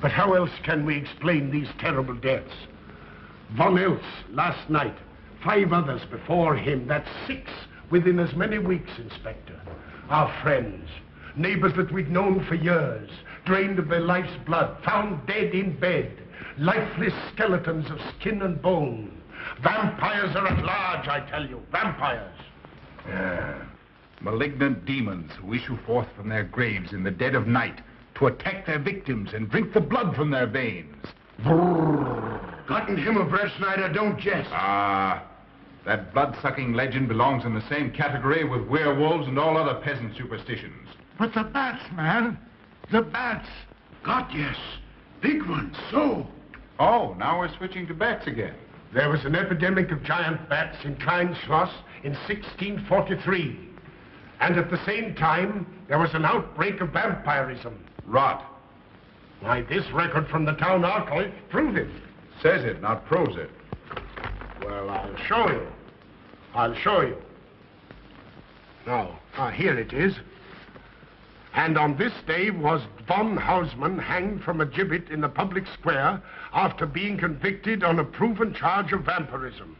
But how else can we explain these terrible deaths? Von Eltz last night, 5 others before him, that's 6 within as many weeks, Inspector. Our friends, neighbors that we'd known for years, drained of their life's blood, found dead in bed, lifeless skeletons of skin and bone. Vampires are at large, I tell you, vampires. Yeah. Malignant demons who issue forth from their graves in the dead of night to attack their victims and drink the blood from their veins. Gotten him of Breettschneider, don't jest. Ah, that blood-sucking legend belongs in the same category with werewolves and all other peasant superstitions. But the bats, man. The bats. God, yes. Big ones, so. Oh, now we're switching to bats again. There was an epidemic of giant bats in Kleinschloss in 1643. And at the same time, there was an outbreak of vampirism. Rot. Why, this record from the town archive proves it. Says it, not proves it. Well, I'll show you. I'll show you. Now, here it is. And on this day was von Hausmann hanged from a gibbet in the public square after being convicted on a proven charge of vampirism.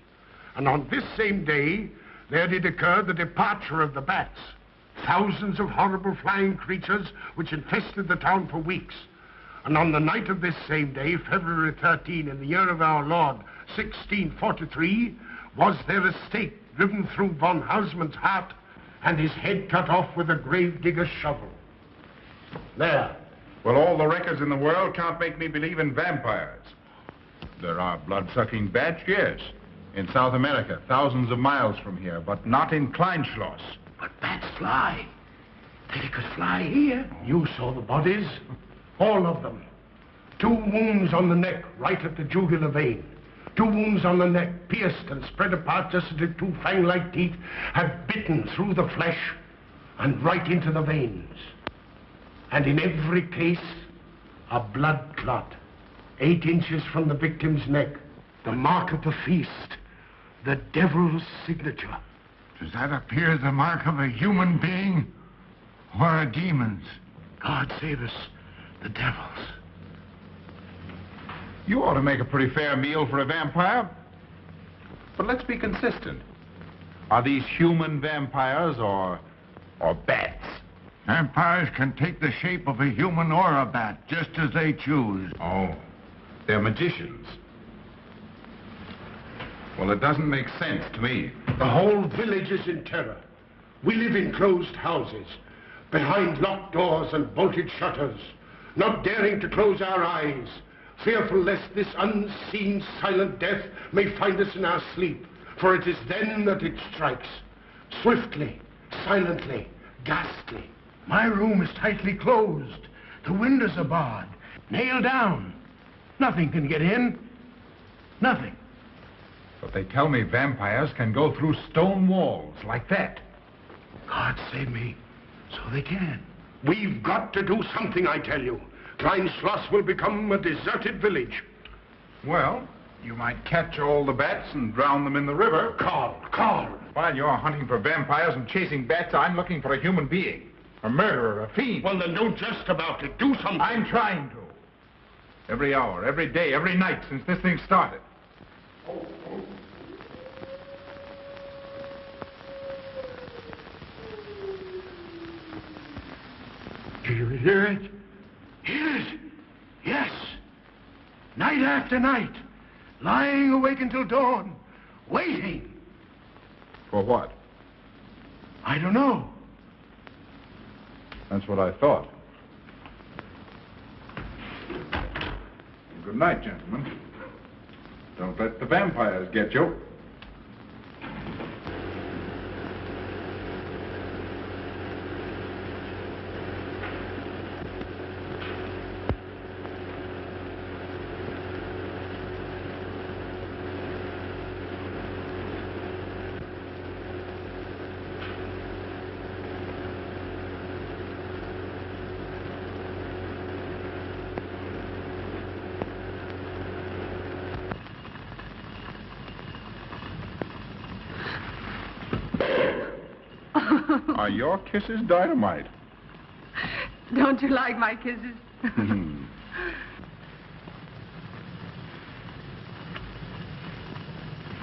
And on this same day, there did occur the departure of the bats. Thousands of horrible flying creatures which infested the town for weeks. And on the night of this same day, February 13, in the year of our Lord, 1643, was there a stake driven through von Hausmann's heart and his head cut off with a grave digger's shovel. There. Well, all the records in the world can't make me believe in vampires. There are blood-sucking bats, yes. In South America, thousands of miles from here, but not in Kleinschloss. But bats fly. They could fly here. You saw the bodies. All of them. 2 wounds on the neck, right at the jugular vein. 2 wounds on the neck, pierced and spread apart just as if 2 fang-like teeth had bitten through the flesh and right into the veins. And in every case, a blood clot, 8 inches from the victim's neck. The mark of the feast, the devil's signature. Does that appear the mark of a human being or a demon's? God save us, the devil's. You ought to make a pretty fair meal for a vampire. But let's be consistent. Are these human vampires or bats? Vampires can take the shape of a human or a bat, just as they choose. Oh, they're magicians. Well, it doesn't make sense to me. The whole village is in terror. We live in closed houses, behind locked doors and bolted shutters, not daring to close our eyes, fearful lest this unseen, silent death may find us in our sleep, for it is then that it strikes. Swiftly, silently, ghastly. My room is tightly closed. The windows are barred, nailed down. Nothing can get in. Nothing. But they tell me vampires can go through stone walls like that. God save me. So they can. We've got to do something, I tell you. Kleinschloss will become a deserted village. Well, you might catch all the bats and drown them in the river. Karl. While you're hunting for vampires and chasing bats, I'm looking for a human being. A murderer, a fiend. Well, then don't jest about it. Do something. I'm trying to. Every hour, every day, every night since this thing started. Do you hear it? Hear it? Yes. Night after night. Lying awake until dawn. Waiting. For what? I don't know. That's what I thought. Good night, gentlemen. Don't let the vampires get you. Are your kisses dynamite? Don't you like my kisses?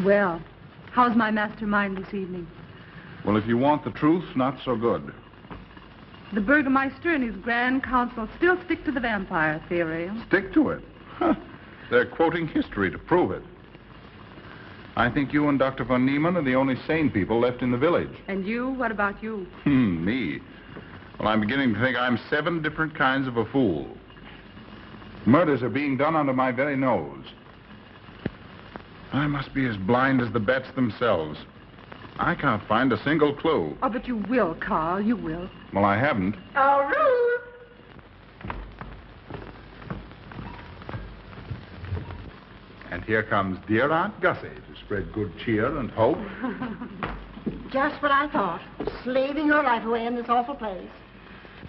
Well, how's my mastermind this evening? Well, if you want the truth, not so good. The Burgermeister and his Grand Council still stick to the vampire theory. Stick to it? Huh. They're quoting history to prove it. I think you and Dr. von Niemann are the only sane people left in the village. And you? What about you? Me? Well, I'm beginning to think I'm 7 different kinds of a fool. Murders are being done under my very nose. I must be as blind as the bats themselves. I can't find a single clue. Oh, but you will, Carl. You will. Well, I haven't. Oh, Ruth! And here comes dear Aunt Gussie to spread good cheer and hope. Just what I thought. Slaving your life away in this awful place.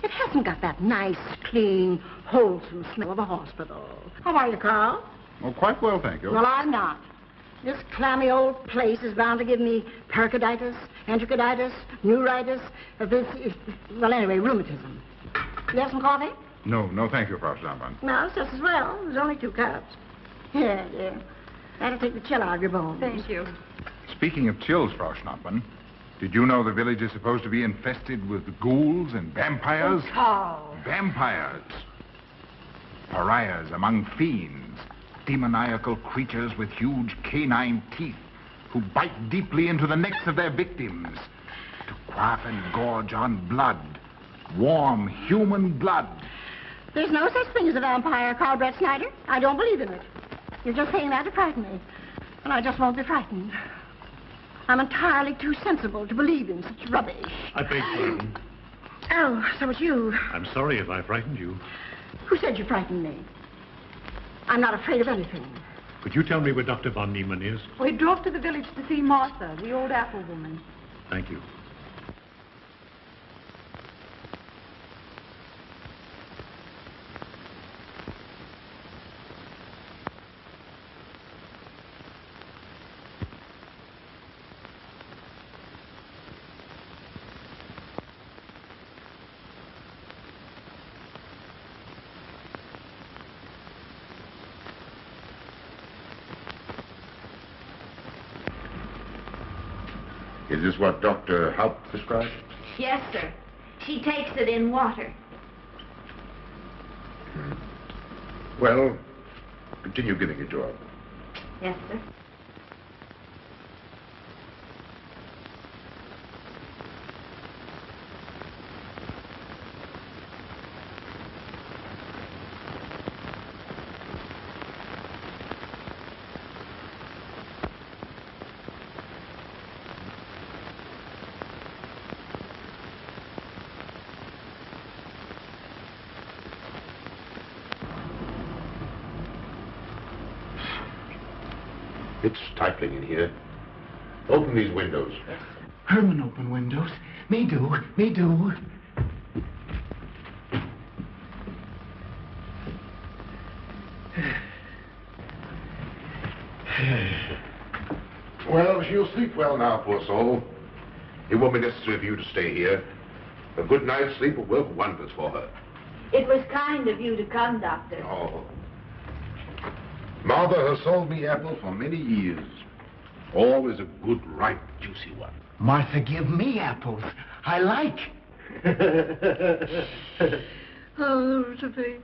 It hasn't got that nice, clean, wholesome smell of a hospital. How are you, Carl? Oh, quite well, thank you. Well, I'm not. This clammy old place is bound to give me pericarditis, enterocolitis, neuritis, well, anyway, rheumatism. You have some coffee? No, thank you, Frau Stammmann. No, it's just as well. There's only 2 cups. Here, dear. That'll take the chill out of your bones. Thank you. Speaking of chills, Frau Schnappmann, did you know the village is supposed to be infested with ghouls and vampires? Oh, Carl. Vampires. Pariahs among fiends. Demoniacal creatures with huge canine teeth who bite deeply into the necks of their victims to quaff and gorge on blood. Warm human blood. There's no such thing as a vampire, Karl Breettschneider. I don't believe in it. You're just saying that to frighten me. And I just won't be frightened. I'm entirely too sensible to believe in such rubbish. I beg pardon. Oh, so it's you. I'm sorry if I frightened you. Who said you frightened me? I'm not afraid of anything. Could you tell me where Dr. von Niemann is? We drove to the village to see Martha, the old apple woman. Thank you. Is this what Dr. Haupt prescribed? Yes, sir. She takes it in water. Well, continue giving it to her. Yes, sir. It's stifling in here. Open these windows. Herman open windows. Me do. Well, she'll sleep well now, poor soul. It won't be necessary for you to stay here. A good night's sleep will work wonders for her. It was kind of you to come, Doctor. Oh. Mother has sold me apples for many years. Always a good, ripe, juicy one. Martha give me apples. I like. Oh, Sophie.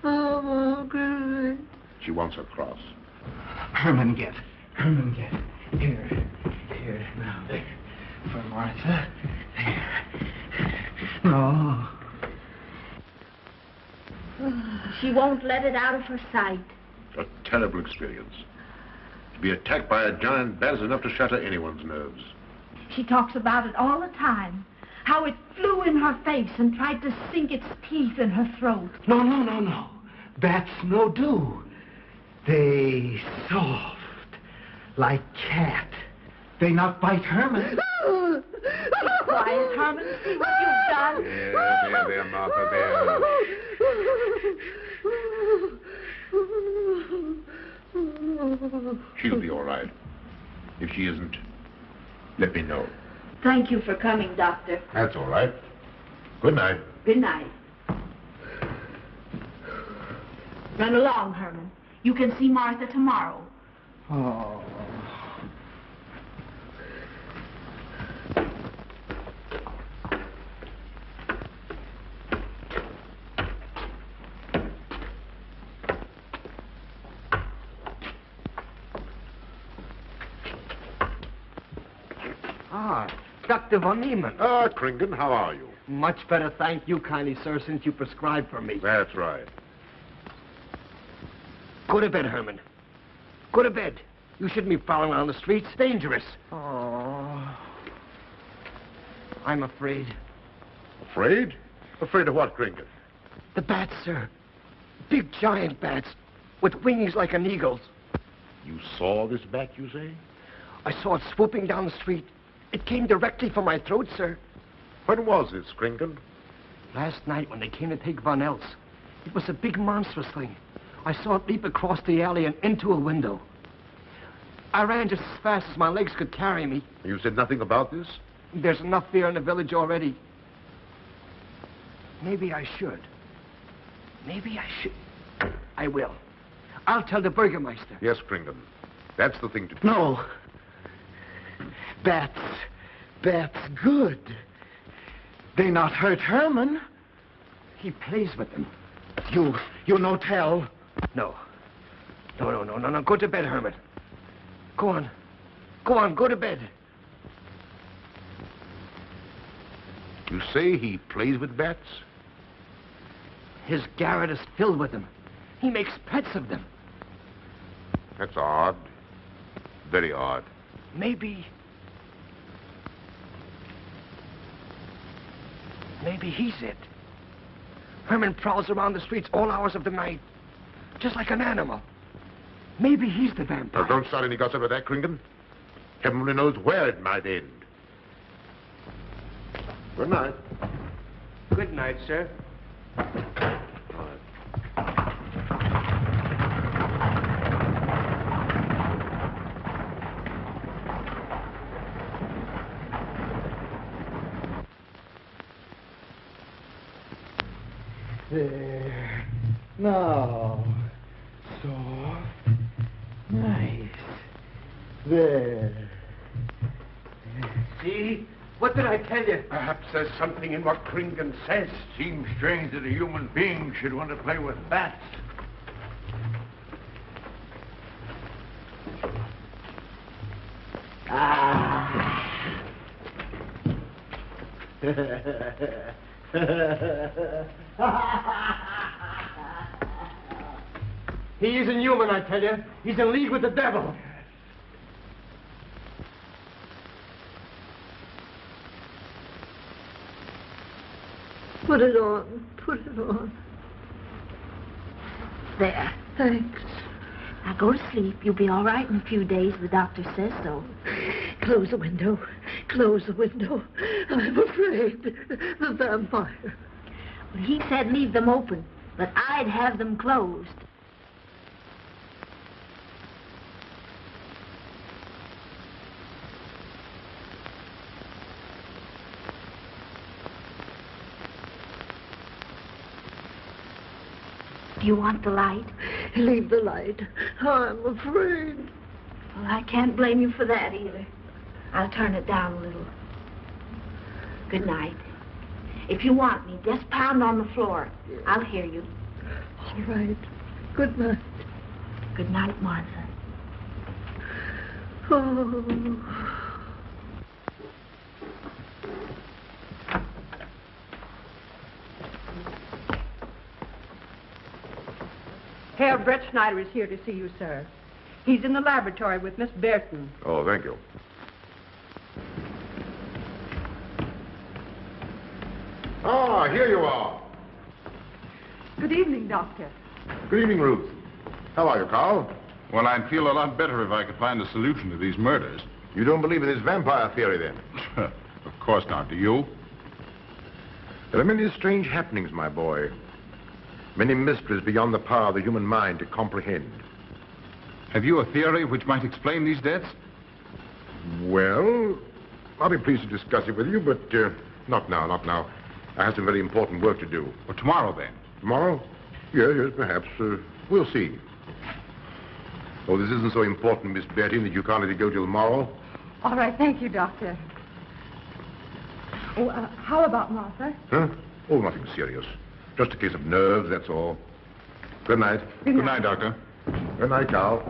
Oh, good. She wants a cross. Herman get. Here, now, there. For Martha. There. No. She won't let it out of her sight. A terrible experience. To be attacked by a giant bat is enough to shatter anyone's nerves. She talks about it all the time. How it flew in her face and tried to sink its teeth in her throat. No. Bats no do. They soft. Like cat. They not bite Herman. Be quiet, Herman. See what you've done. There, Martha, there. She'll be all right. If she isn't, let me know. Thank you for coming, Doctor. That's all right. Good night. Good night. Run along, Herman. You can see Martha tomorrow. Oh. Dr. von Niemann. Ah, Kringen, how are you? Much better, thank you kindly, sir, since you prescribed for me. That's right. Go to bed, Herman. Go to bed. You shouldn't be prowling around the streets. Dangerous. Oh. I'm afraid. Afraid? Afraid of what, Kringen? The bats, sir. Big, giant bats with wings like an eagle's. You saw this bat, you say? I saw it swooping down the street. It came directly for my throat, sir. When was this, Kringen? Last night when they came to take Von Eltz. It was a big, monstrous thing. I saw it leap across the alley and into a window. I ran just as fast as my legs could carry me. You said nothing about this? There's enough fear in the village already. Maybe I should. Maybe I should. I will. I'll tell the Burgermeister. Yes, Kringen. That's the thing to do. No. Bats good. They not hurt Herman. He plays with them. You no tell. No. No. Go to bed, Herman. Go on, go to bed. You say he plays with bats? His garret is filled with them. He makes pets of them. That's odd. Very odd. Maybe he's it. Herman prowls around the streets all hours of the night, just like an animal. Maybe he's the vampire. Now, don't start any gossip of that, Kringen. Heaven only knows where it might end. Good night. Good night, sir. There. Now. Soft. Nice. There. See? What did I tell you? Perhaps there's something in what Kringen says. Seems strange that a human being should want to play with bats. He isn't human, I tell you. He's in league with the devil. Put it on. Put it on. There. Thanks. Now go to sleep. You'll be all right in a few days. The doctor says so. Close the window. Close the window. I'm afraid. The vampire. Well, he said leave them open, but I'd have them closed. Do you want the light? Leave the light. I'm afraid. Well, I can't blame you for that either. I'll turn it down a little. Good night. If you want me, just pound on the floor. I'll hear you. All right. Good night. Good night, Martha. Oh. Herr Breettschneider is here to see you, sir. He's in the laboratory with Miss Burton. Oh, thank you. Ah, here you are. Good evening, Doctor. Good evening, Ruth. How are you, Carl? Well, I'd feel a lot better if I could find a solution to these murders. You don't believe in this vampire theory, then? Of course not. Do you? There are many strange happenings, my boy. Many mysteries beyond the power of the human mind to comprehend. Have you a theory which might explain these deaths? Well, I'll be pleased to discuss it with you, but not now, not now. I have some very important work to do. Well, tomorrow, then. Tomorrow? Yes, perhaps. We'll see. Oh, this isn't so important, Miss Betty, that you can't let it go till tomorrow. All right, thank you, Doctor. Oh, how about Martha? Huh? Oh, nothing serious. Just a case of nerves, that's all. Good night. Good night, Doctor. Good night, Carl.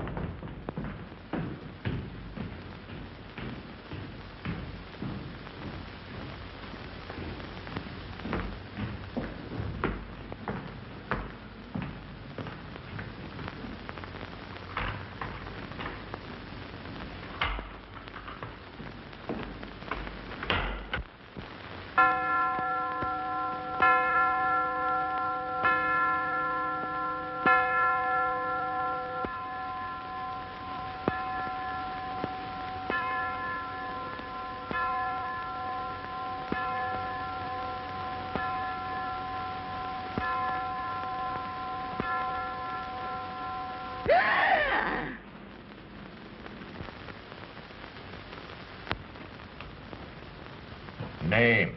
Name.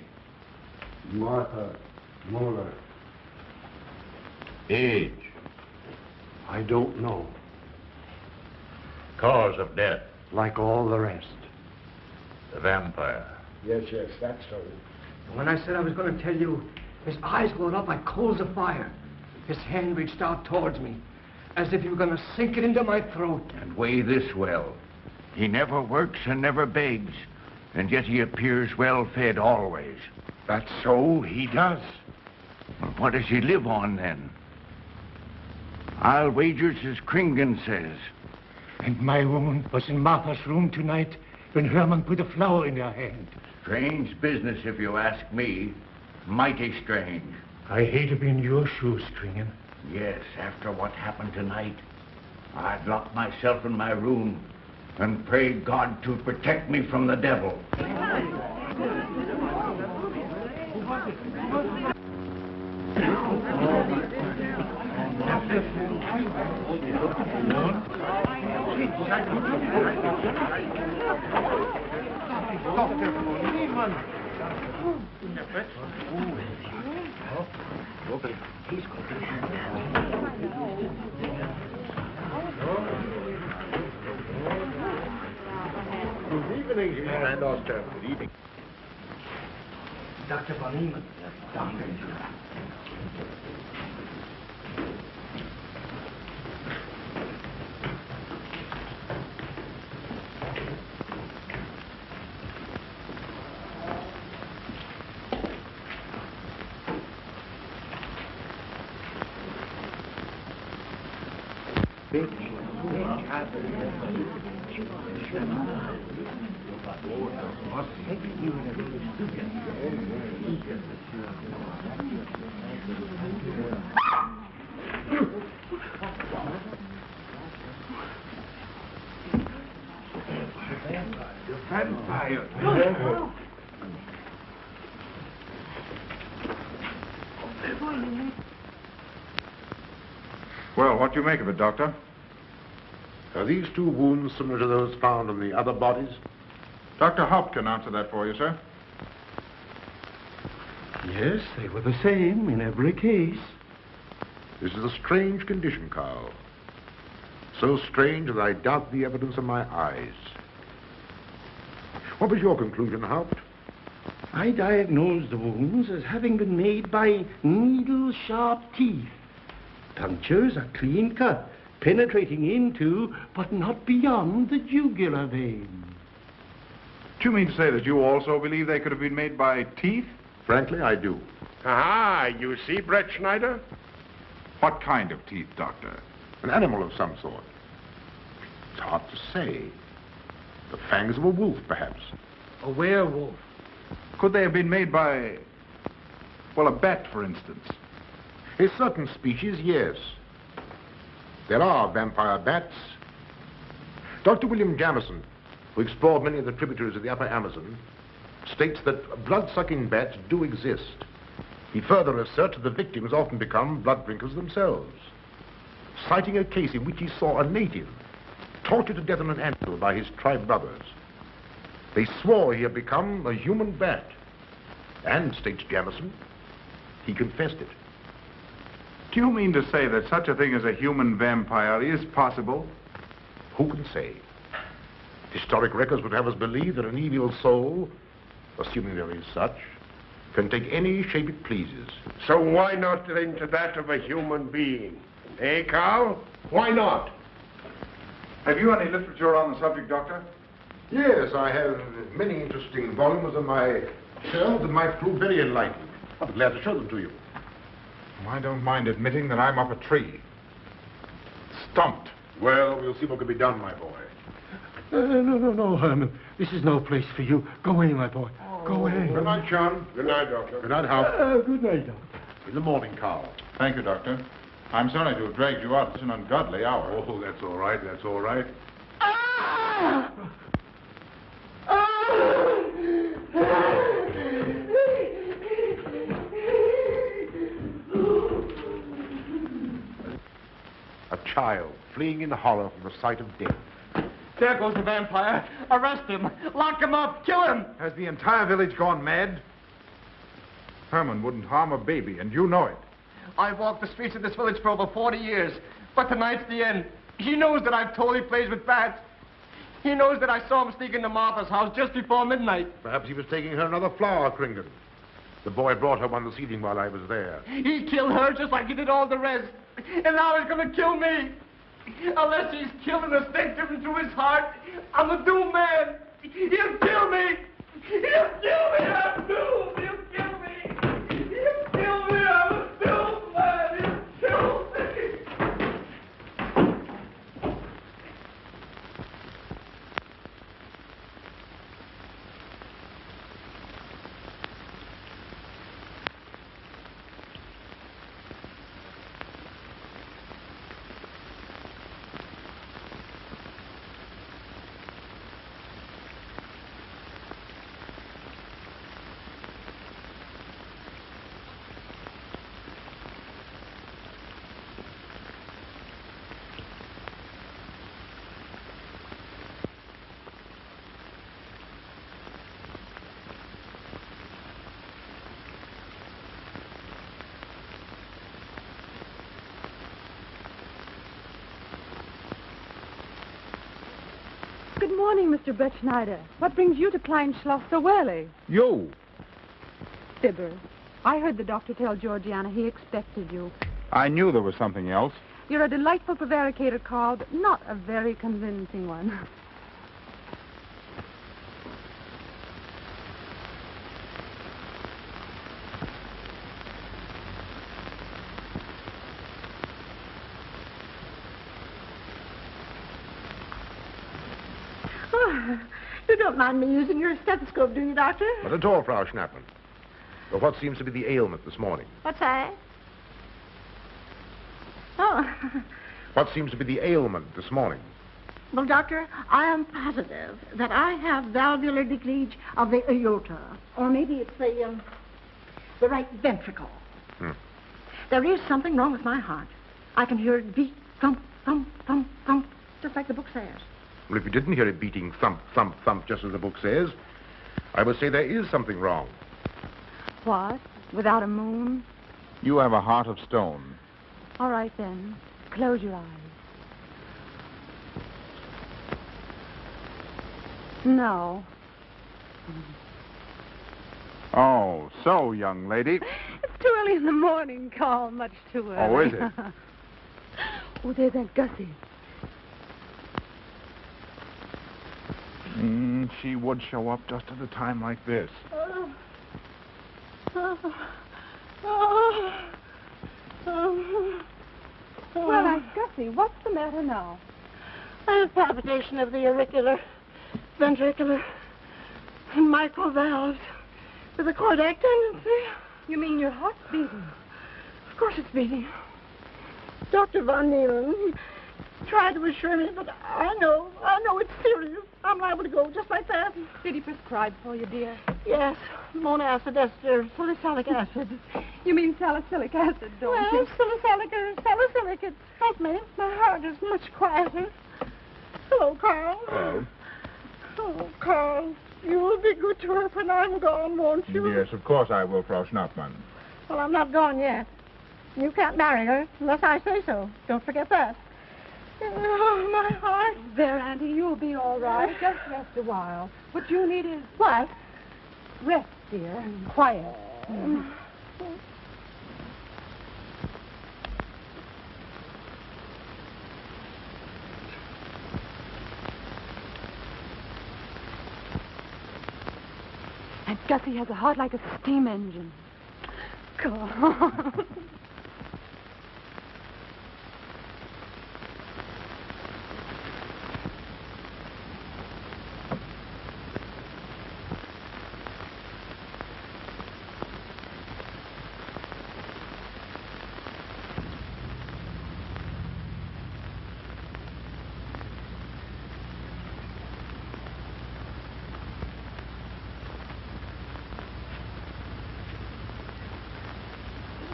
Martha Mueller. Age. I don't know. Cause of death. Like all the rest. The vampire. Yes, that's so. When I said I was going to tell you, his eyes glowed up like coals of fire. His hand reached out towards me, as if he were going to sink it into my throat. And weigh this well. He never works and never begs, and yet he appears well-fed always. That's so, he does. Well, what does he live on, then? I'll wager it's as Kringen says. And my woman was in Martha's room tonight when Herman put a flower in her hand. Strange business, if you ask me. Mighty strange. I hate to be in your shoes, Kringen. Yes, after what happened tonight, I'd lock myself in my room and pray God to protect me from the devil. Dr. von Niemann. Good evening, and Doctor. Good evening. Dr. von Niemann. Doctor. Well, what do you make of it, Doctor? Are these two wounds similar to those found on the other bodies? Dr. Haupt can answer that for you, sir. Yes, they were the same in every case. This is a strange condition, Carl. So strange that I doubt the evidence of my eyes. What was your conclusion, Haupt? I diagnosed the wounds as having been made by needle-sharp teeth. Punctures are clean cut, penetrating into, but not beyond, the jugular vein. Do you mean to say that you also believe they could have been made by teeth? Frankly, I do. Ah, you see, Breettschneider? What kind of teeth, Doctor? An animal of some sort. It's hard to say. The fangs of a wolf, perhaps. A werewolf. Could they have been made by, well, a bat, for instance? A certain species, yes. There are vampire bats. Dr. William Jamison, who explored many of the tributaries of the upper Amazon, states that blood-sucking bats do exist. He further asserts that the victims often become blood drinkers themselves, citing a case in which he saw a native tortured to death on an anthill by his tribe brothers. They swore he had become a human bat, and, states Jamison, he confessed it. Do you mean to say that such a thing as a human vampire is possible? Who can say? Historic records would have us believe that an evil soul, assuming there is such, can take any shape it pleases. So why not into that of a human being? Eh, Carl? Why not? Have you any literature on the subject, Doctor? Yes, I have many interesting volumes on my shelves that might prove very enlightening. I'll be glad to show them to you. I don't mind admitting that I'm up a tree. Stumped. Well, we'll see what can be done, my boy. No, Herman. This is no place for you. Go away, my boy. Go away. Good night, John. Good night, Doctor. Good night, Hal. Good night, Doctor. In the morning, Carl. Thank you, Doctor. I'm sorry to have dragged you out at an ungodly hour. Oh, that's all right. That's all right. A child fleeing in horror from the sight of death. There goes the vampire. Arrest him. Lock him up. Kill him. Has the entire village gone mad? Herman wouldn't harm a baby, and you know it. I've walked the streets of this village for over 40 years, but tonight's the end. He knows that I've told he plays with bats. He knows that I saw him sneak into Martha's house just before midnight. Perhaps he was taking her another flower, Kringle. The boy brought her one this evening while I was there. He killed her just like he did all the rest. And now he's going to kill me. Unless he's killed an instinct driven through his heart, I'm a doomed man. He'll kill me. He'll kill me. I'm doomed. He'll kill me. He'll kill me. I'm a doomed man. He'll kill me. Good morning, Mr. Breettschneider. What brings you to Kleinschloss so early? You. Fibber, I heard the doctor tell Georgiana he expected you. I knew there was something else. You're a delightful prevaricator, Carl, but not a very convincing one. You don't mind me using your stethoscope, do you, Doctor? Not at all, Frau Schnappmann. But what seems to be the ailment this morning? What's that? Oh. What seems to be the ailment this morning? Well, Doctor, I am positive that I have valvular leakage of the aorta. Or maybe it's the right ventricle. There is something wrong with my heart. I can hear it beat, thump, thump, thump, thump, just like the book says. Well, if you didn't hear it beating thump, thump, thump, just as the book says, I would say there is something wrong. What? Without a moon? You have a heart of stone. All right, then. Close your eyes. No. Oh, so, young lady. It's too early in the morning, Carl. Much too early. Oh, is it? Oh, there's Aunt Gussie. She would show up just at a time like this. Well, Aunt Gussie, what's the matter now? I have palpitation of the auricular, ventricular, and mitral valves with a cardiac tendency. You mean your heart's beating? Of course it's beating. Dr. von Niemann tried to assure me, but I know it's serious. I'm liable to go just like that. Did he prescribe for you, dear? Yes, monacid ester, salicylic acid. You mean salicylic acid, don't Well, you? salicylic, it helped me. My heart is much quieter. Hello, Carl. Hello. Oh, Carl, you will be good to her when I'm gone, won't you? Yes, of course I will, Frau Schnappmann. Well, I'm not gone yet. You can't marry her unless I say so. Don't forget that. Oh, my heart. There, Auntie, you'll be all right. Just rest a while. What you need is... What? Rest, dear, and quiet. Aunt Gussie has a heart like a steam engine. Go on.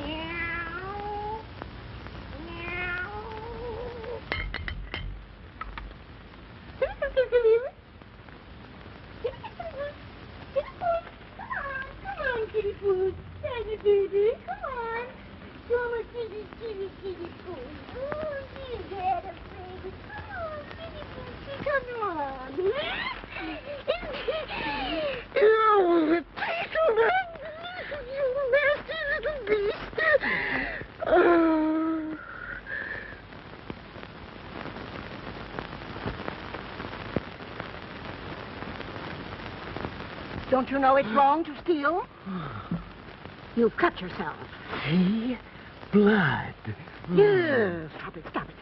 Yeah. Don't you know it's wrong to steal? You've cut yourself. See? Blood. Yes. Stop it, stop it.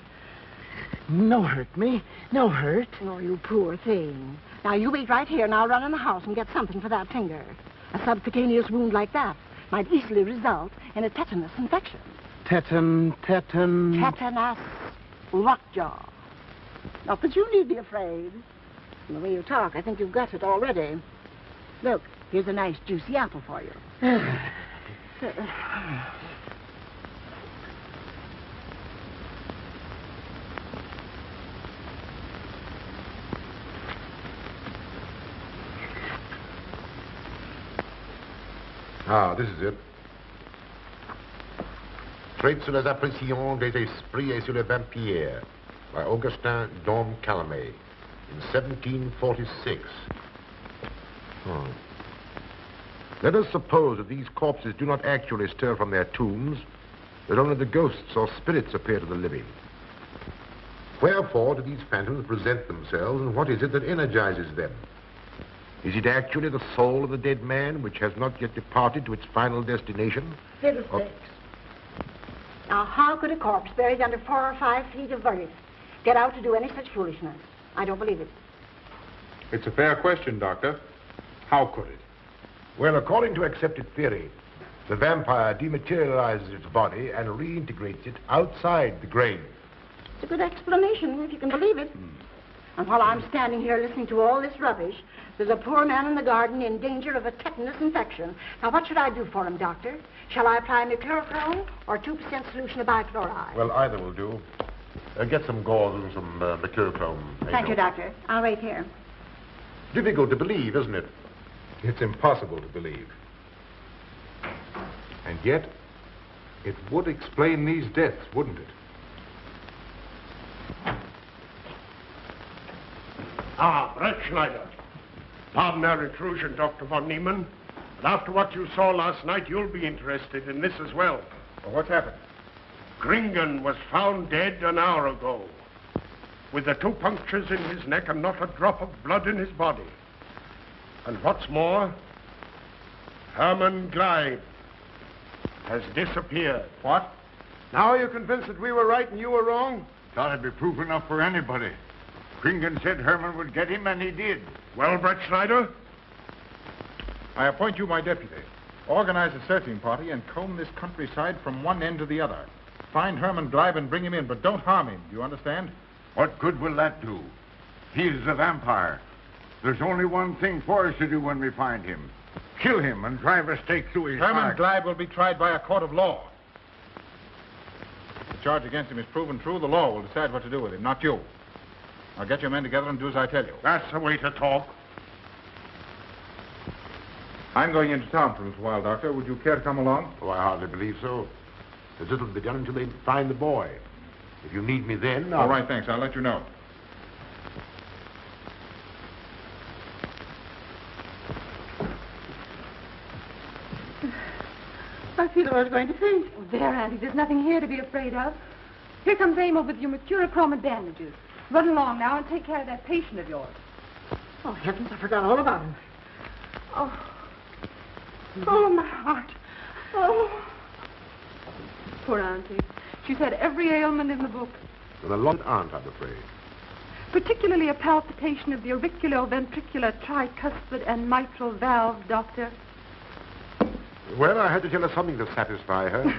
No hurt me. No hurt. Oh, you poor thing. Now, you wait right here, and I'll run in the house and get something for that finger. A subcutaneous wound like that might easily result in a tetanus infection. Tetanus. Lockjaw. Not that you need be afraid. From the way you talk, I think you've got it already. Look, here's a nice juicy apple for you. Ah, this is it. Traits sur les impressions des esprits et sur les vampires by Augustin Dom Calamé in 1746. Let us suppose that these corpses do not actually stir from their tombs, that only the ghosts or spirits appear to the living. Wherefore do these phantoms present themselves, and what is it that energizes them? Is it actually the soul of the dead man which has not yet departed to its final destination? Fiddlesticks. Now, how could a corpse buried under 4 or 5 feet of earth get out to do any such foolishness? I don't believe it. It's a fair question, Doctor. How could it? Well, according to accepted theory, the vampire dematerializes its body and reintegrates it outside the grave. It's a good explanation, if you can believe it. And while I'm standing here listening to all this rubbish, there's a poor man in the garden in danger of a tetanus infection. Now, what should I do for him, Doctor? Shall I apply mercurochrome or 2% solution of bichloride? Well, either will do. Get some gauze and some mercurochrome. Thank you, Doctor. I'll wait here. Difficult to believe, isn't it? It's impossible to believe. And yet, it would explain these deaths, wouldn't it? Ah, Breettschneider. Pardon our intrusion, Dr. von Niemann. But after what you saw last night, you'll be interested in this as well. Well, what's happened? Greene was found dead an hour ago, with the 2 punctures in his neck and not a drop of blood in his body. And what's more, Herman Glieb has disappeared. What? Now are you convinced that we were right and you were wrong? Thought it'd be proof enough for anybody. Greene said Herman would get him, and he did. Well, Breettschneider? I appoint you my deputy. Organize a searching party and comb this countryside from one end to the other. Find Herman Glieb and bring him in, but don't harm him. Do you understand? What good will that do? He's a vampire. There's only one thing for us to do when we find him. Kill him and drive a stake through his Herman heart. Glieb will be tried by a court of law. If the charge against him is proven true, the law will decide what to do with him, not you. Now get your men together and do as I tell you. That's the way to talk. I'm going into town for a little while, Doctor. Would you care to come along? Oh, I hardly believe so. There's little to be done until they find the boy. If you need me then, All right, thanks. I'll let you know. I feel I was going to faint. Oh, there, Auntie. There's nothing here to be afraid of. Here comes Amo with your mercurochrome and bandages. Run along now and take care of that patient of yours. Oh, heavens, I forgot all about him. Oh. Oh, my heart. Oh. Poor Auntie. She's had every ailment in the book. With a lot aunt, I'm afraid. Particularly a palpitation of the auriculoventricular tricuspid and mitral valve, Doctor. Well, I had to tell her something to satisfy her.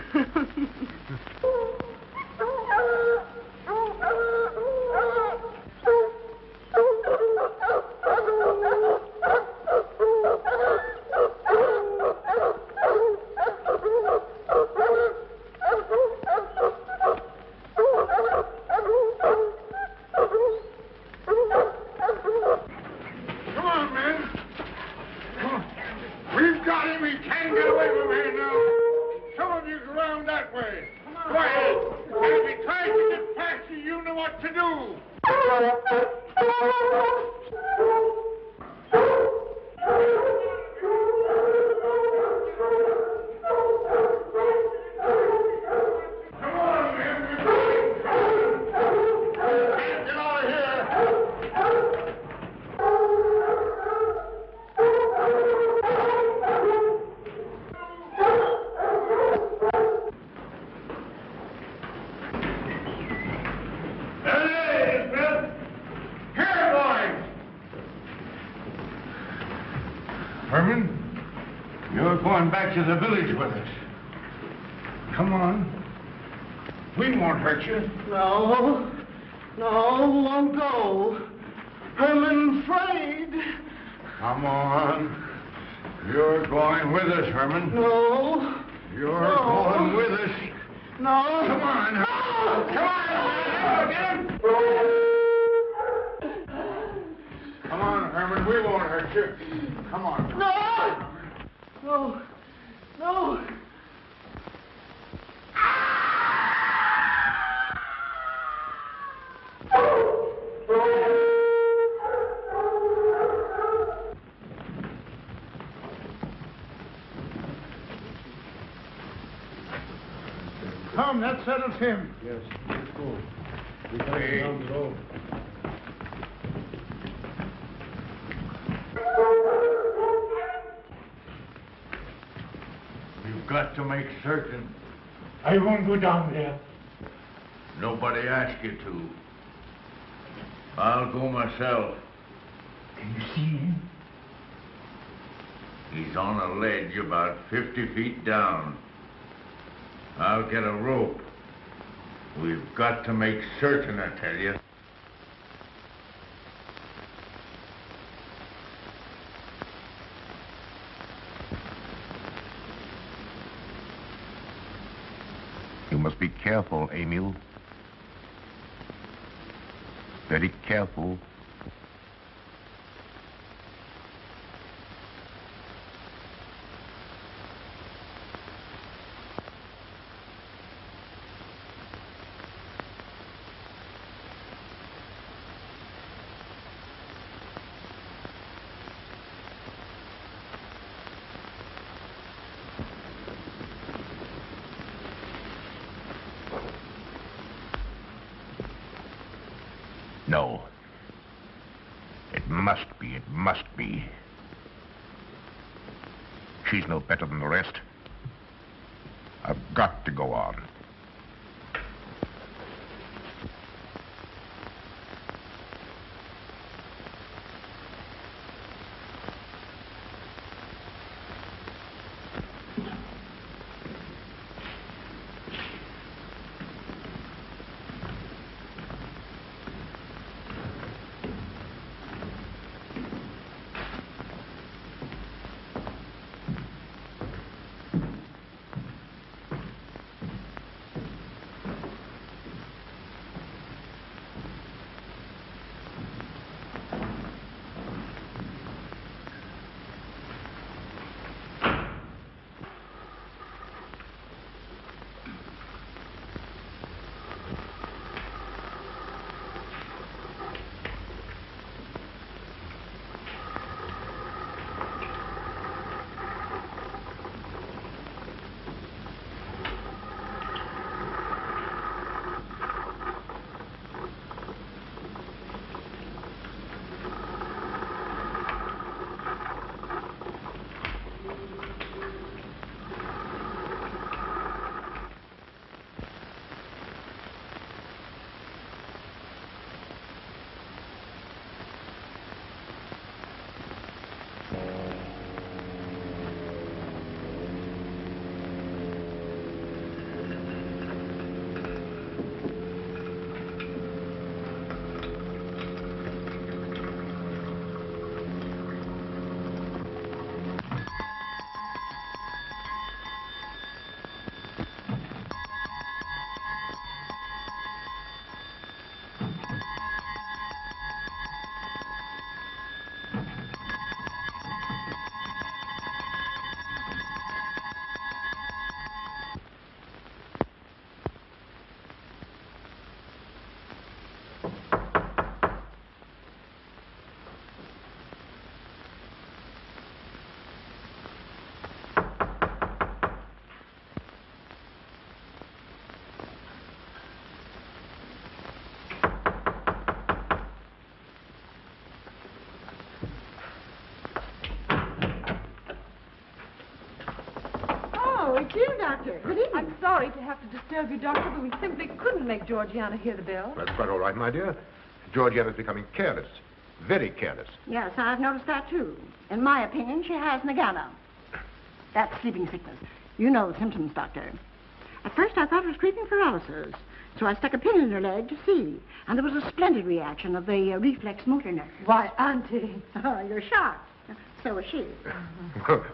going back to the village with us. Come on. We won't hurt you. No, won't go. Herman afraid. Come on. You're going with us, Herman. No. You're going with us. No. Come on. No. Come on. Get him. Come on, Herman. We won't hurt you. Come on. No. Come, that settles him. Yes, let's go. We got Hey. down the road. You've got to make certain. I won't go down there. Nobody asked you to. I'll go myself. Can you see him? He's on a ledge about 50 feet down. I'll get a rope. We've got to make certain, I tell you. You must be careful, Emil. Very careful. No. It must be. She's no better than the rest. I've got to go on. It's you, Doctor. Good evening. I'm sorry to have to disturb you, Doctor, but we simply couldn't make Georgiana hear the bell. That's quite all right, my dear. Georgiana's becoming careless. Very careless. Yes, I've noticed that, too. In my opinion, she has Nagana. That's sleeping sickness. You know the symptoms, Doctor. At first, I thought it was creeping paralysis, so I stuck a pin in her leg to see. And there was a splendid reaction of the reflex motor nerve. Why, Auntie. Oh, you're shocked. So was she.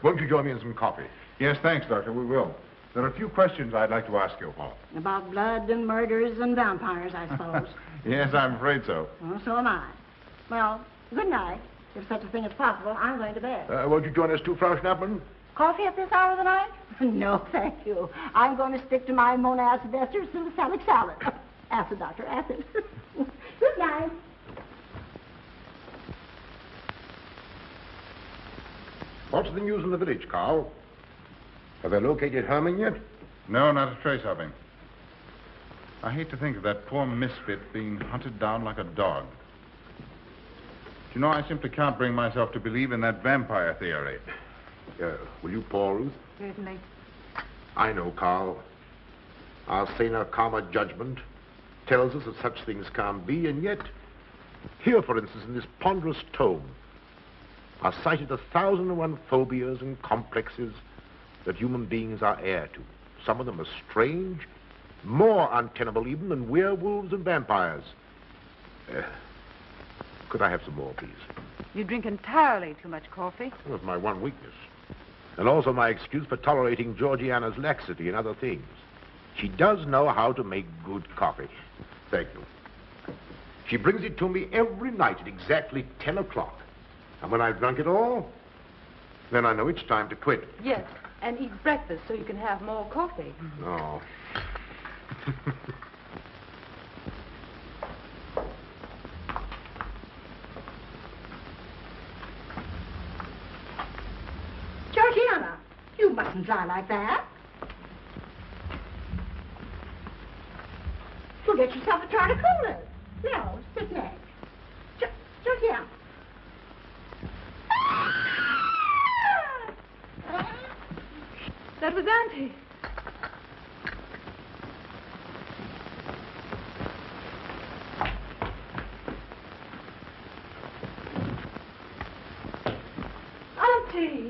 Won't you join me in some coffee? Yes, thanks, Doctor. We will. There are a few questions I'd like to ask you, Paul. About blood and murders and vampires, I suppose. Yes, I'm afraid so. Well, so am I. Well, good night. If such a thing is possible, I'm going to bed. Won't you join us too, Frau Schnappmann? Coffee at this hour of the night? No, thank you. I'm going to stick to my monacid ester salicylic salad. Acid, Doctor, acid. Good night. What's the news in the village, Carl? Have they located Herman yet? No, not a trace of him. I hate to think of that poor misfit being hunted down like a dog. Do you know, I simply can't bring myself to believe in that vampire theory. Will you pour, Ruth? Certainly. I know, Carl. Our saner, calmer judgment tells us that such things can't be, and yet, here, for instance, in this ponderous tome, are cited 1,001 phobias and complexes that human beings are heir to. Some of them are strange, more untenable even than werewolves and vampires. Could I have some more, please? You drink entirely too much coffee. Well, it's my one weakness. And also my excuse for tolerating Georgiana's laxity and other things. She does know how to make good coffee. Thank you. She brings it to me every night at exactly 10 o'clock. And when I've drunk it all, then I know it's time to quit. Yes, and eat breakfast so you can have more coffee. No. Georgiana, you mustn't lie like that. You'll get yourself a jar of cooler. No, sit next. Georgiana. That was Auntie. Auntie.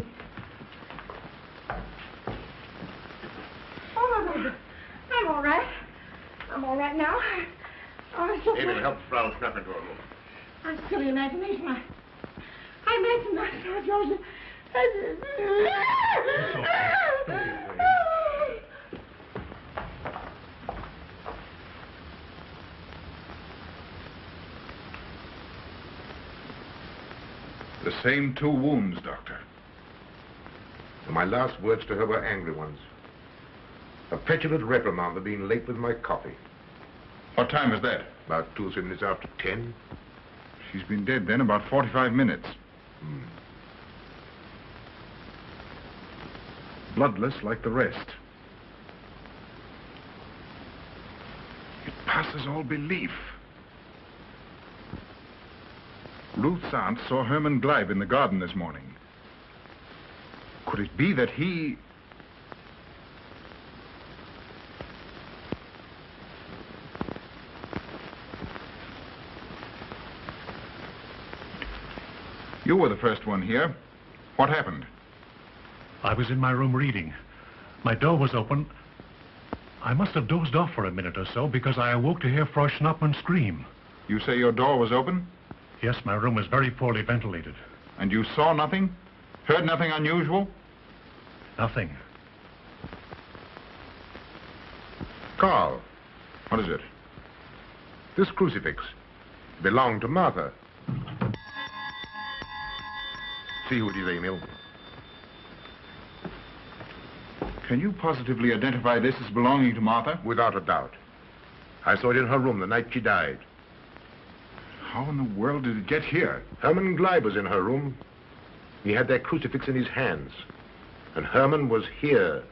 Oh, my baby. I'm all right. I'm all right now. Oh, it's just David, help Frau Schnappmann to her room. I'm silly imagination. I imagined that, Georgia. The same 2 wounds, Doctor. And my last words to her were angry ones. A petulant reprimand for being late with my coffee. What time was that? About 2 or 3 minutes after 10. She's been dead then about 45 minutes. Bloodless like the rest. It passes all belief. Ruth's aunt saw Herman Glieb in the garden this morning. Could it be that he... You were the first one here. What happened? I was in my room reading. My door was open. I must have dozed off for a minute or so because I awoke to hear Frau Schnappmann scream. You say your door was open? Yes, my room is very poorly ventilated. And you saw nothing? Heard nothing unusual? Nothing. Carl. What is it? This crucifix belonged to Martha. See who it is, Emil. Can you positively identify this as belonging to Martha? Without a doubt. I saw it in her room the night she died. How in the world did it get here? Herman Glieb was in her room. He had that crucifix in his hands. And Herman was here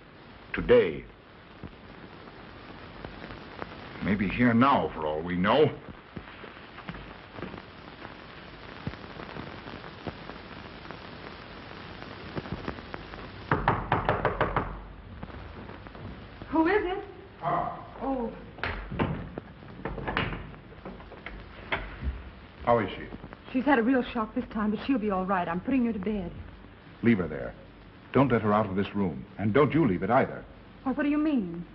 today. Maybe here now, for all we know. Who is it? Oh. How is she? She's had a real shock this time, but she'll be all right. I'm putting her to bed. Leave her there. Don't let her out of this room. And don't you leave it either. Well, what do you mean?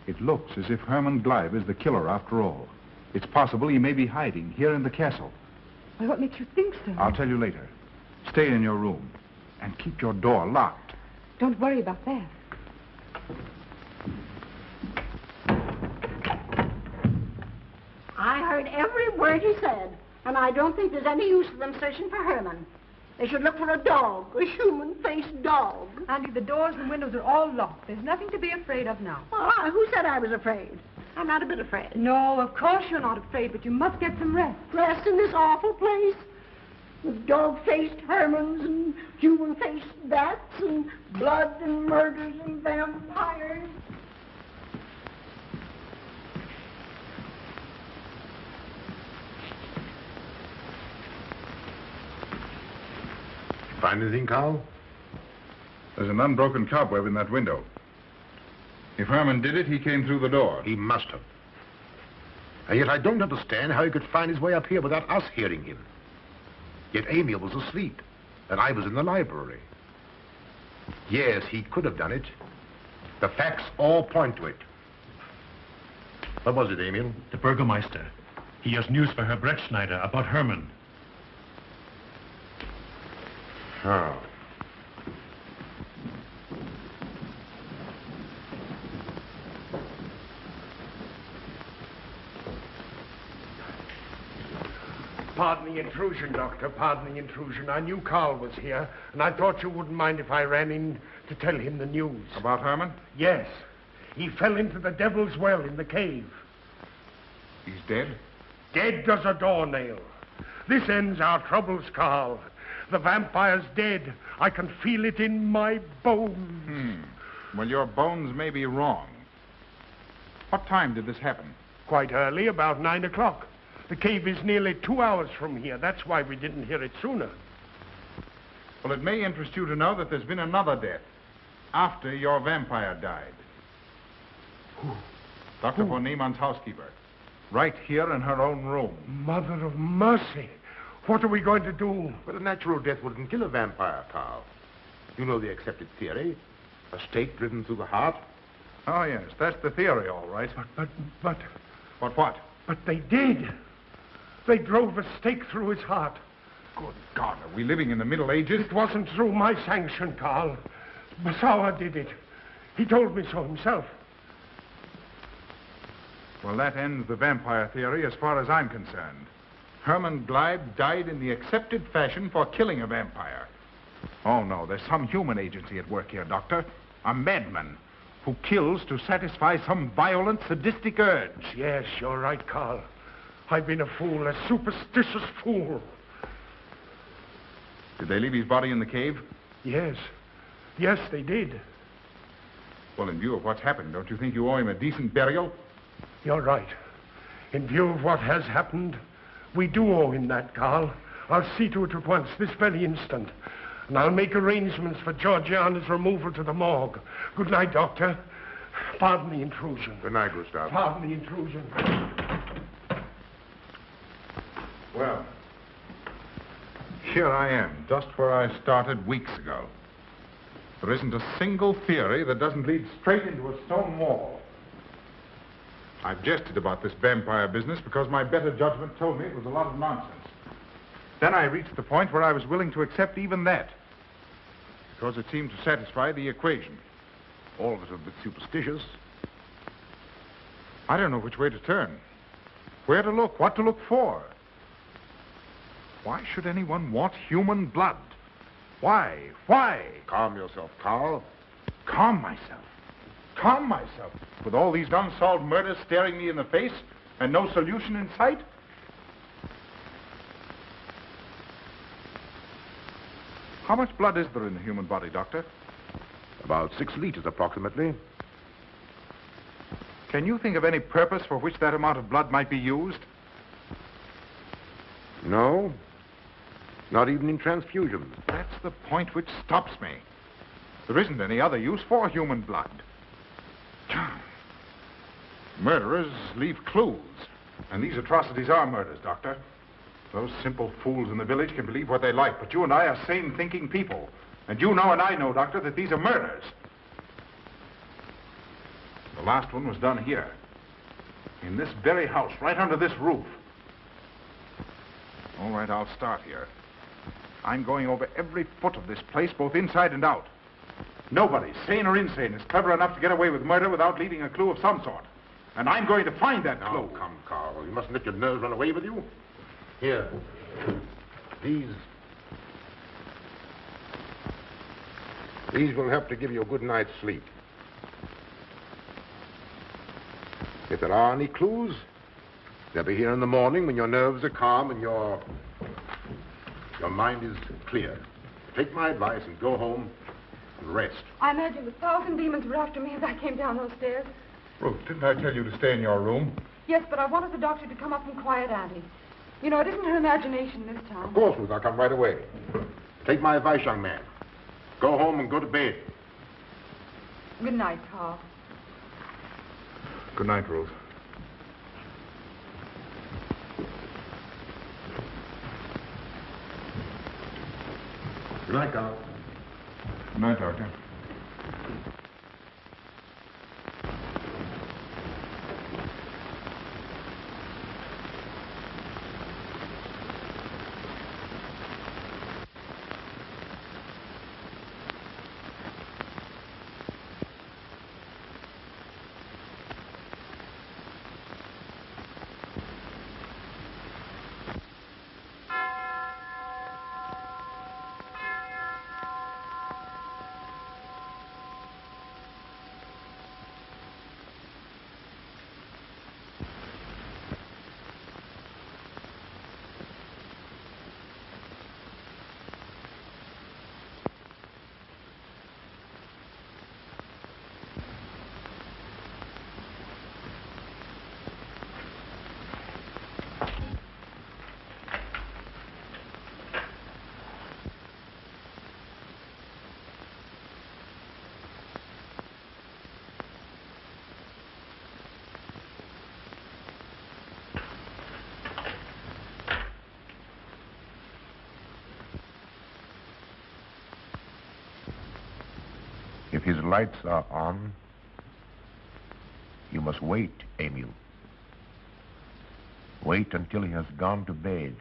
It looks as if Herman Glieb is the killer after all. It's possible he may be hiding here in the castle. Well, what makes you think so? I'll tell you later. Stay in your room and keep your door locked. Don't worry about that. I heard every word he said, and I don't think there's any use of them searching for Herman. They should look for a dog, a human-faced dog. Andy, the doors and windows are all locked. There's nothing to be afraid of now. Well, who said I was afraid? I'm not a bit afraid. No, of course you're not afraid, but you must get some rest. Rest in this awful place? With dog-faced Hermans and human-faced bats and blood and murders and vampires. Find anything, Carl? There's an unbroken cobweb in that window. If Herman did it, he came through the door. He must have. And yet I don't understand how he could find his way up here without us hearing him. Yet Amy was asleep, and I was in the library. Yes, he could have done it. The facts all point to it. What was it, Emil? The Burgermeister. He has news for Herr Breettschneider about Herman. Oh. Pardon the intrusion, Doctor. Pardon the intrusion. I knew Karl was here, and I thought you wouldn't mind if I ran in to tell him the news. About Herman? Yes. He fell into the Devil's Well in the cave. He's dead? Dead as a doornail. This ends our troubles, Karl. The vampire's dead. I can feel it in my bones. Well, your bones may be wrong. What time did this happen? Quite early, about 9 o'clock. The cave is nearly 2 hours from here. That's why we didn't hear it sooner. Well, it may interest you to know that there's been another death after your vampire died. Who? Dr. von Niemann's housekeeper. Right here in her own room. Mother of mercy. What are we going to do? Well, a natural death wouldn't kill a vampire, Carl. You know the accepted theory. A stake driven through the heart. Oh, yes, that's the theory, all right. But... What? But they did. They drove a stake through his heart. Good God, are we living in the Middle Ages? It wasn't through my sanction, Karl. Basawa did it. He told me so himself. Well, that ends the vampire theory as far as I'm concerned. Herman Glieb died in the accepted fashion for killing a vampire. Oh, no, there's some human agency at work here, Doctor. A madman who kills to satisfy some violent, sadistic urge. Yes, you're right, Karl. I've been a fool, a superstitious fool. Did they leave his body in the cave? Yes. Yes, they did. Well, in view of what's happened, don't you think you owe him a decent burial? You're right. In view of what has happened, we do owe him that, Karl. I'll see to it at once, this very instant. And I'll make arrangements for Georgiana's removal to the morgue. Good night, Doctor. Pardon the intrusion. Good night, Gustav. Pardon the intrusion. Well, here I am, just where I started weeks ago. There isn't a single theory that doesn't lead straight into a stone wall. I've jested about this vampire business because my better judgment told me it was a lot of nonsense. Then I reached the point where I was willing to accept even that, because it seemed to satisfy the equation. All of it a bit superstitious. I don't know which way to turn, where to look, what to look for. Why should anyone want human blood? Why? Calm yourself, Carl. Calm myself. With all these unsolved murders staring me in the face and no solution in sight? How much blood is there in the human body, Doctor? About 6 liters, approximately. Can you think of any purpose for which that amount of blood might be used? No. Not even in transfusions. That's the point which stops me. There isn't any other use for human blood. Murderers leave clues. And these atrocities are murders, Doctor. Those simple fools in the village can believe what they like, but you and I are sane, thinking people. And you know and I know, Doctor, that these are murders. The last one was done here. In this very house, right under this roof. All right, I'll start here. I'm going over every foot of this place, both inside and out. Nobody, sane or insane, is clever enough to get away with murder without leaving a clue of some sort. And I'm going to find that clue. Oh, come, Carl. You mustn't let your nerves run away with you. Here. These will help to give you a good night's sleep. If there are any clues, they'll be here in the morning when your nerves are calm and your mind is clear. Take my advice and go home and rest. I imagine 1,000 demons were after me as I came down those stairs. Ruth, didn't I tell you to stay in your room? Yes, but I wanted the doctor to come up and quiet Auntie. You know, it isn't her imagination this time. Of course, Ruth, I'll come right away. Take my advice, young man. Go home and go to bed. Good night, Carl. Good night, Ruth. Good night, Carl. Good night, Doctor. If his lights are on, you must wait, Emil. Wait until he has gone to bed.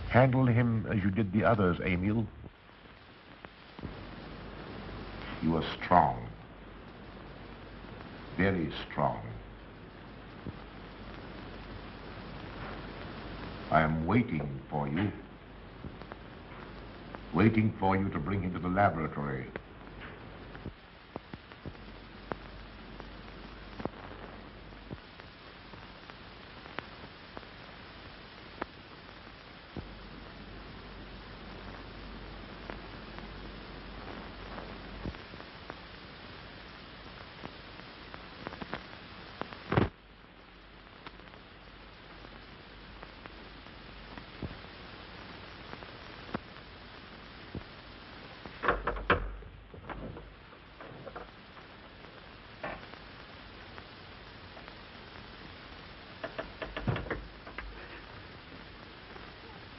Handle him as you did the others, Emil. You are strong. Very strong. I am waiting for you. Waiting for you to bring him to the laboratory.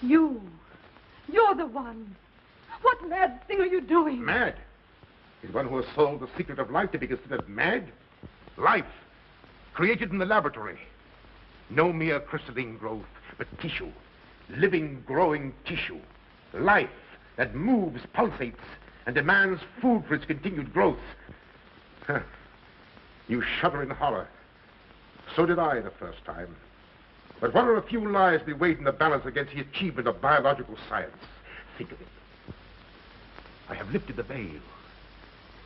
You're the one. What mad thing are you doing? Mad? Is one who has solved the secret of life to be considered mad? Life, created in the laboratory. No mere crystalline growth, but tissue. Living, growing tissue. Life that moves, pulsates, and demands food for its continued growth. Huh. You shudder in horror. So did I the first time. But what are a few lives to be weighed in the balance against the achievement of biological science? Think of it. I have lifted the veil.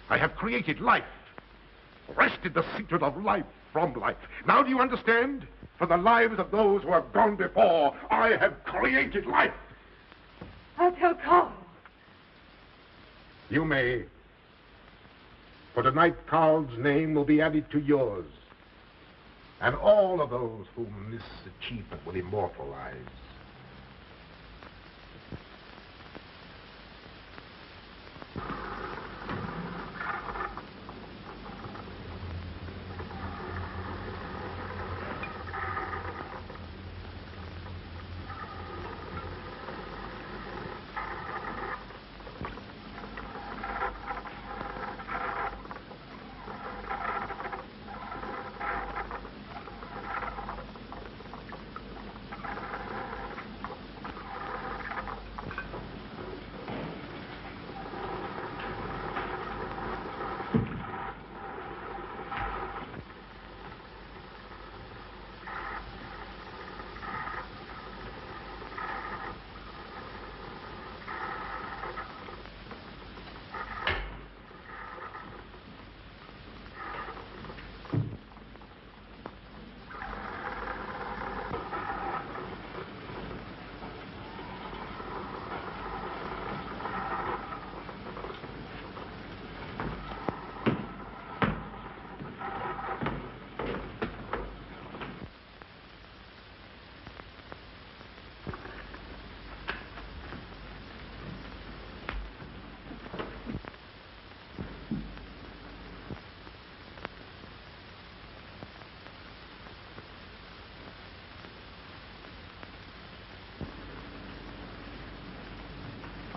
I have created life. Wrested the secret of life from life. Now do you understand? For the lives of those who have gone before, I have created life. I'll tell Carl. You may. For tonight, Carl's name will be added to yours. And all of those whom this achievement will immortalize.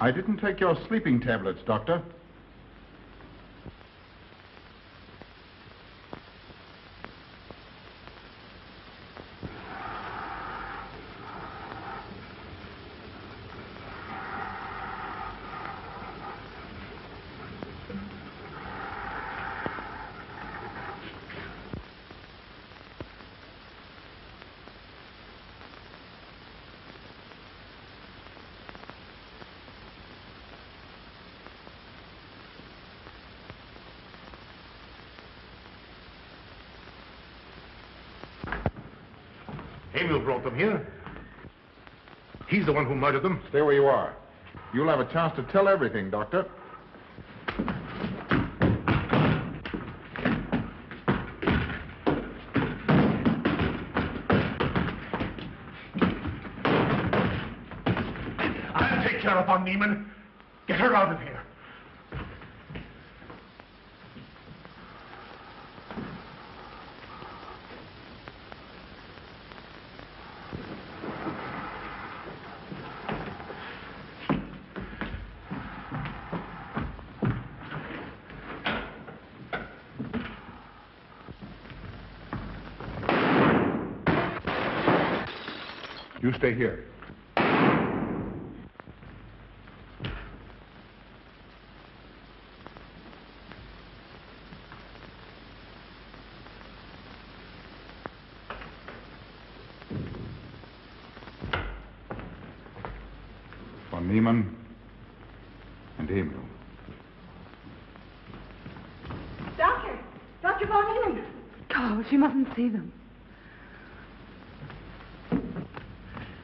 I didn't take your sleeping tablets, Doctor. Emil brought them here. He's the one who murdered them. Stay where you are. You'll have a chance to tell everything, Doctor. I'll take care of von Niemann. Get her out of here. You stay here. Von Niemann and Emil. Dr. von Niemann. Carl, she mustn't see them.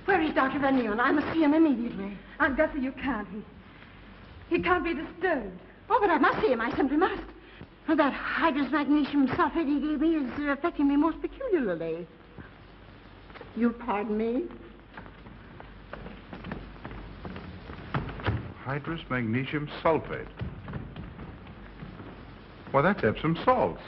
Where is Dr. von Niemann? I must see him immediately. Aunt Gussie, you can't. He can't be disturbed. Oh, but I must see him. I simply must. That hydrous magnesium sulfate he gave me is affecting me most peculiarly. You'll pardon me? Hydrous magnesium sulfate. Well, that's Epsom salts.